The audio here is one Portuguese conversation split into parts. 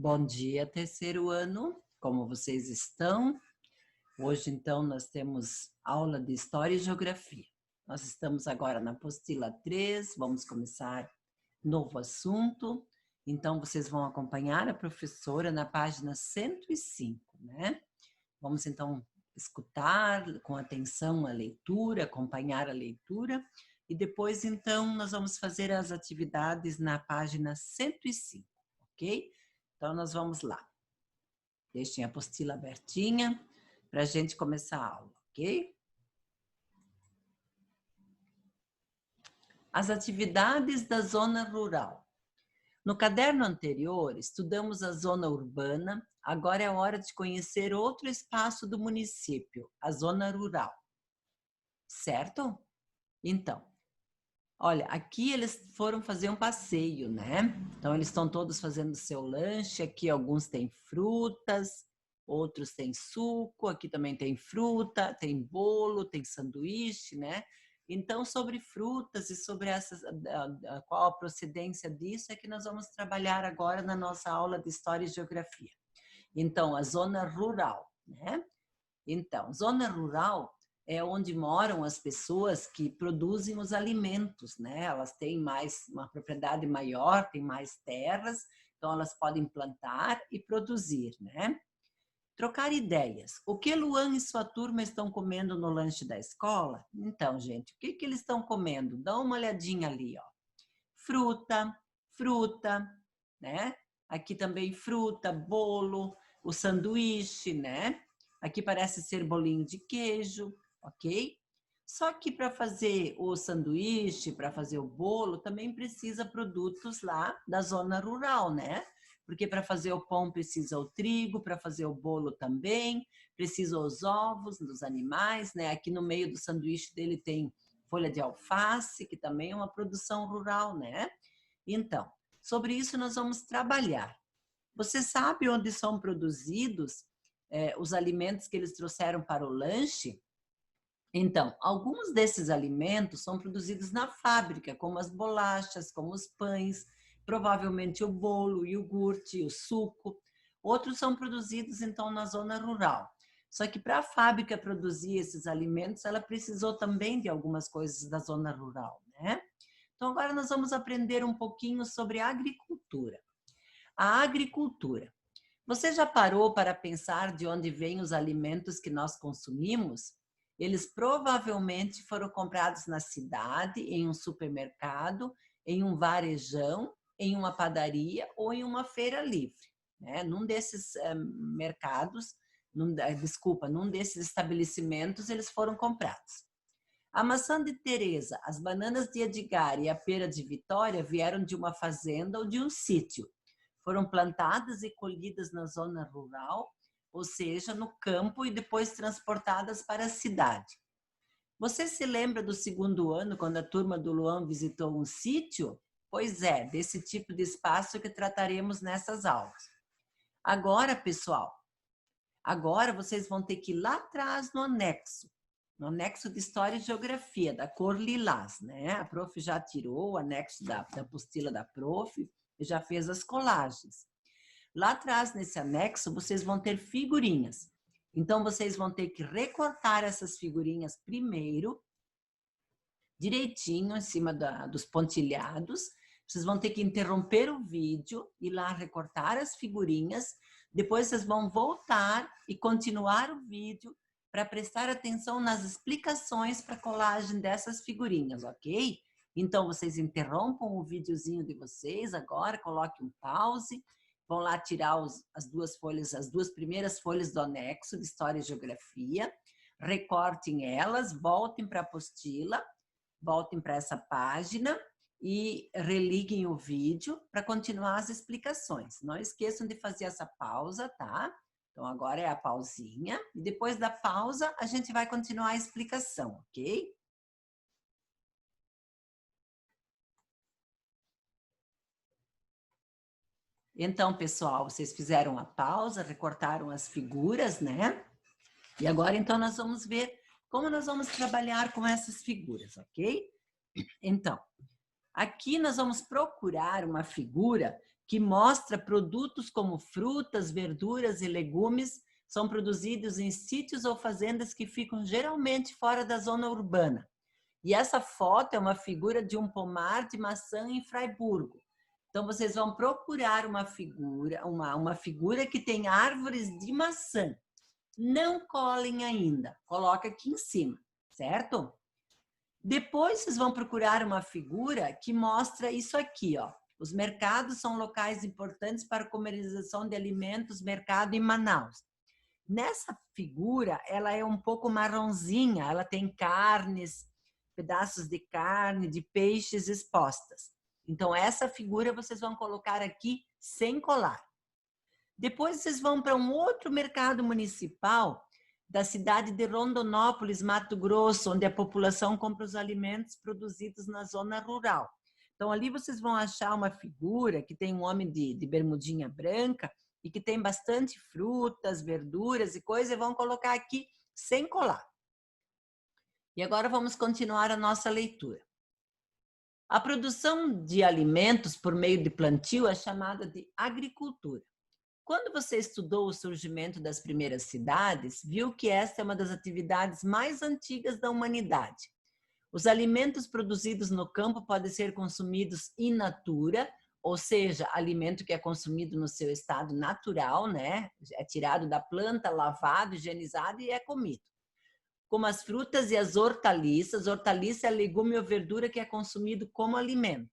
Bom dia, terceiro ano. Como vocês estão? Hoje, então, nós temos aula de História e Geografia. Nós estamos agora na apostila 3, vamos começar novo assunto. Então, vocês vão acompanhar a professora na página 105, né? Vamos, então, escutar com atenção a leitura, acompanhar a leitura. E depois, então, nós vamos fazer as atividades na página 105, ok? Então, nós vamos lá. Deixem a apostila abertinha para a gente começar a aula, ok? As atividades da zona rural. No caderno anterior, estudamos a zona urbana, agora é a hora de conhecer outro espaço do município, a zona rural. Certo? Então, olha, aqui eles foram fazer um passeio, né? Então, eles estão todos fazendo seu lanche, aqui alguns têm frutas, outros têm suco, aqui também tem fruta, tem bolo, tem sanduíche, né? Então, sobre frutas e sobre essas, qual a procedência disso é que nós vamos trabalhar agora na nossa aula de História e Geografia. Então, a zona rural, né? Então, zona rural é onde moram as pessoas que produzem os alimentos, né? Elas têm uma propriedade maior, têm mais terras, então elas podem plantar e produzir, né? Trocar ideias. O que Luan e sua turma estão comendo no lanche da escola? Então, gente, o que eles estão comendo? Dá uma olhadinha ali, ó. Fruta, né? Aqui também fruta, bolo, o sanduíche, né? Aqui parece ser bolinho de queijo, ok? Só que para fazer o sanduíche, para fazer o bolo, também precisa produtos lá da zona rural, né? Porque para fazer o pão precisa o trigo, para fazer o bolo também, precisa os ovos dos animais, né? Aqui no meio do sanduíche dele tem folha de alface, que também é uma produção rural, né? Então, sobre isso nós vamos trabalhar. Você sabe onde são produzidos os alimentos que eles trouxeram para o lanche? Então, alguns desses alimentos são produzidos na fábrica, como as bolachas, como os pães, provavelmente o bolo, o iogurte, o suco. Outros são produzidos, então, na zona rural. Só que para a fábrica produzir esses alimentos, ela precisou também de algumas coisas da zona rural, né? Então, agora nós vamos aprender um pouquinho sobre a agricultura. A agricultura. Você já parou para pensar de onde vêm os alimentos que nós consumimos? Eles provavelmente foram comprados na cidade, em um supermercado, em um varejão, em uma padaria ou em uma feira livre, né? Num desses mercados, num desses estabelecimentos, eles foram comprados. A maçã de Teresa, as bananas de Edgar e a pera de Vitória vieram de uma fazenda ou de um sítio. Foram plantadas e colhidas na zona rural, ou seja, no campo, e depois transportadas para a cidade. Você se lembra do segundo ano, quando a turma do Luan visitou um sítio? Pois é, desse tipo de espaço que trataremos nessas aulas. Agora, pessoal, agora vocês vão ter que ir lá atrás no anexo de História e Geografia, da cor lilás, né? A prof já tirou o anexo da apostila da prof e já fez as colagens. Lá atrás, nesse anexo, vocês vão ter figurinhas. Então, vocês vão ter que recortar essas figurinhas primeiro, direitinho, em cima dos pontilhados. Vocês vão ter que interromper o vídeo, ir lá recortar as figurinhas. Depois, vocês vão voltar e continuar o vídeo para prestar atenção nas explicações para a colagem dessas figurinhas, ok? Então, vocês interrompam o videozinho de vocês agora, coloquem um pause, vão lá tirar as duas primeiras folhas do anexo de História e Geografia, recortem elas, voltem para a apostila, voltem para essa página e religuem o vídeo para continuar as explicações. Não esqueçam de fazer essa pausa, tá? Então, agora é a pausinha. E depois da pausa, a gente vai continuar a explicação, ok? Então, pessoal, vocês fizeram a pausa, recortaram as figuras, né? E agora, então, nós vamos ver como nós vamos trabalhar com essas figuras, ok? Então, aqui nós vamos procurar uma figura que mostra produtos como frutas, verduras e legumes são produzidos em sítios ou fazendas que ficam geralmente fora da zona urbana. E essa foto é uma figura de um pomar de maçã em Fraiburgo. Então, vocês vão procurar uma figura que tem árvores de maçã. Não colhem ainda, coloca aqui em cima, certo? Depois, vocês vão procurar uma figura que mostra isso aqui, ó. Os mercados são locais importantes para a comercialização de alimentos, mercado em Manaus. Nessa figura, ela é um pouco marronzinha, ela tem carnes, pedaços de carne, de peixes expostas. Então, essa figura vocês vão colocar aqui sem colar. Depois, vocês vão para um outro mercado municipal da cidade de Rondonópolis, Mato Grosso, onde a população compra os alimentos produzidos na zona rural. Então, ali vocês vão achar uma figura que tem um homem de bermudinha branca e que tem bastante frutas, verduras e coisas, e vão colocar aqui sem colar. E agora vamos continuar a nossa leitura. A produção de alimentos por meio de plantio é chamada de agricultura. Quando você estudou o surgimento das primeiras cidades, viu que esta é uma das atividades mais antigas da humanidade. Os alimentos produzidos no campo podem ser consumidos in natura, ou seja, alimento que é consumido no seu estado natural, né? É tirado da planta, lavado, higienizado e é comido. Como as frutas e as hortaliças. Hortaliça é legume ou verdura que é consumido como alimento.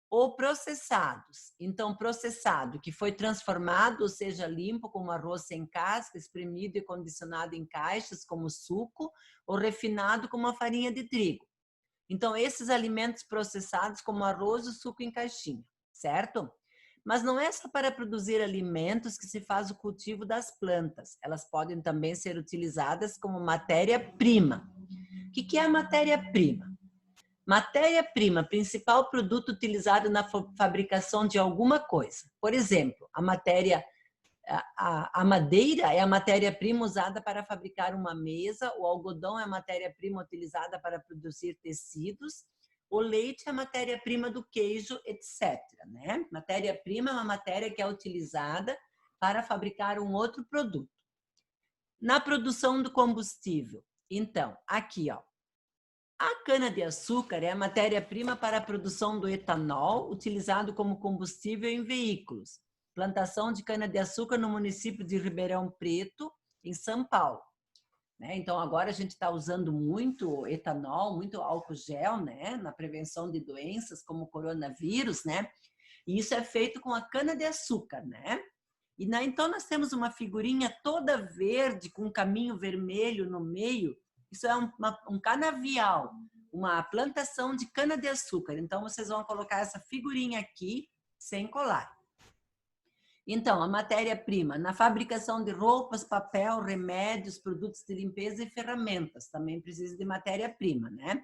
Ou processados. Então, processado, que foi transformado, ou seja, limpo, como arroz sem casca, espremido e condicionado em caixas, como suco, ou refinado, como a farinha de trigo. Então, esses alimentos processados, como arroz e suco em caixinha, certo? Mas não é só para produzir alimentos que se faz o cultivo das plantas. Elas podem também ser utilizadas como matéria-prima. O que é a matéria-prima? Matéria-prima, principal produto utilizado na fabricação de alguma coisa. Por exemplo, a madeira é a matéria-prima usada para fabricar uma mesa, o algodão é a matéria-prima utilizada para produzir tecidos, o leite é a matéria-prima do queijo, etc. Né? Matéria-prima é uma matéria que é utilizada para fabricar um outro produto. Na produção do combustível, então, aqui, ó. A cana-de-açúcar é a matéria-prima para a produção do etanol, utilizado como combustível em veículos. Plantação de cana-de-açúcar no município de Ribeirão Preto, em São Paulo. Então, agora a gente está usando muito etanol, muito álcool gel, né? Na prevenção de doenças como coronavírus, né? E isso é feito com a cana-de-açúcar, né? Então, nós temos uma figurinha toda verde, com um caminho vermelho no meio. Isso é um canavial, uma plantação de cana-de-açúcar. Então, vocês vão colocar essa figurinha aqui, sem colar. Então, a matéria-prima, na fabricação de roupas, papel, remédios, produtos de limpeza e ferramentas. Também precisa de matéria-prima, né?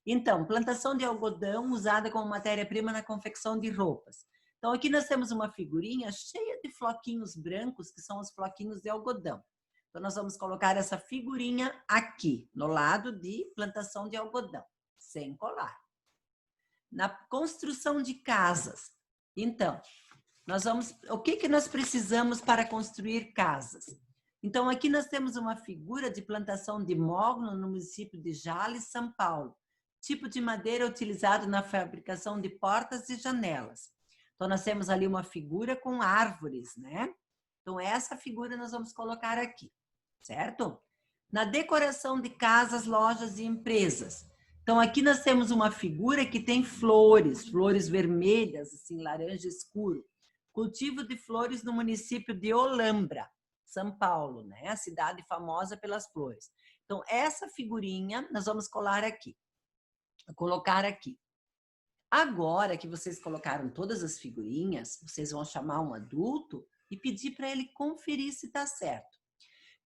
Então, plantação de algodão usada como matéria-prima na confecção de roupas. Então, aqui nós temos uma figurinha cheia de floquinhos brancos, que são os floquinhos de algodão. Então, nós vamos colocar essa figurinha aqui, no lado de plantação de algodão, sem colar. Na construção de casas. Então, o que nós precisamos para construir casas? Então, aqui nós temos uma figura de plantação de mogno no município de Jales, São Paulo. Tipo de madeira utilizado na fabricação de portas e janelas. Então, nós temos ali uma figura com árvores, né? Então, essa figura nós vamos colocar aqui, certo? Na decoração de casas, lojas e empresas. Então, aqui nós temos uma figura que tem flores, flores vermelhas, assim, laranja escuro. Cultivo de flores no município de Olambra, São Paulo, né? A cidade famosa pelas flores. Então, essa figurinha nós vamos colar aqui. Vou colocar aqui. Agora que vocês colocaram todas as figurinhas, vocês vão chamar um adulto e pedir para ele conferir se está certo.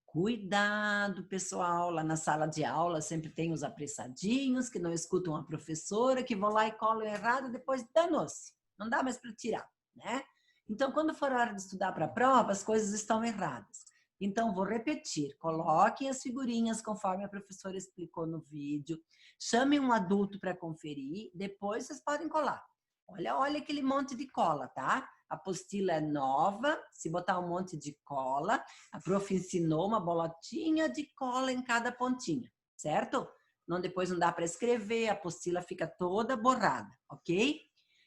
Cuidado, pessoal, lá na sala de aula sempre tem os apressadinhos que não escutam a professora, que vão lá e colam errado, depois danou-se. Não dá mais para tirar, né? Então, quando for a hora de estudar para a prova, as coisas estão erradas. Então, vou repetir. Coloquem as figurinhas conforme a professora explicou no vídeo. Chamem um adulto para conferir. Depois, vocês podem colar. Olha aquele monte de cola, tá? A apostila é nova, se botar um monte de cola, a prof ensinou uma bolotinha de cola em cada pontinha, certo? Não, depois não dá para escrever, a apostila fica toda borrada, ok?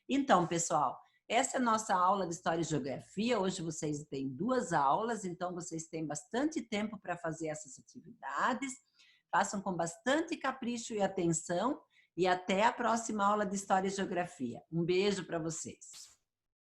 Então, pessoal, essa é a nossa aula de História e Geografia. Hoje vocês têm 2 aulas, então vocês têm bastante tempo para fazer essas atividades. Façam com bastante capricho e atenção e até a próxima aula de História e Geografia. Um beijo para vocês.